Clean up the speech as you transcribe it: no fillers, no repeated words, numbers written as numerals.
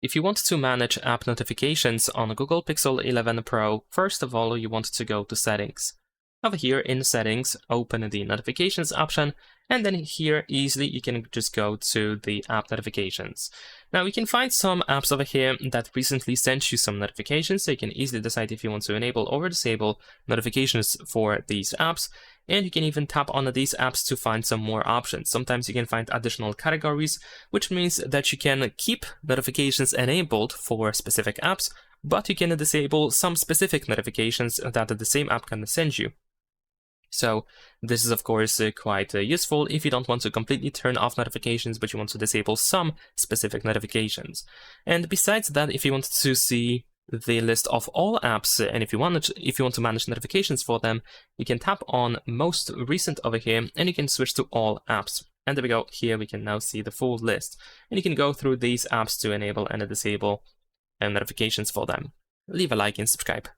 If you want to manage app notifications on Google Pixel 11 Pro, first of all, you want to go to Settings. Over here in Settings, open the Notifications option, and then here easily you can just go to the app notifications. Now you can find some apps over here that recently sent you some notifications, so you can easily decide if you want to enable or disable notifications for these apps. And you can even tap on these apps to find some more options. Sometimes you can find additional categories, which means that you can keep notifications enabled for specific apps, but you can disable some specific notifications that the same app can send you. So this is of course quite useful if you don't want to completely turn off notifications, but you want to disable some specific notifications. And besides that, if you want to see the list of all apps, and if you want to manage notifications for them, you can tap on most recent over here, and you can switch to all apps. And there we go. Here we can now see the full list, and you can go through these apps to enable and disable notifications for them. Leave a like and subscribe.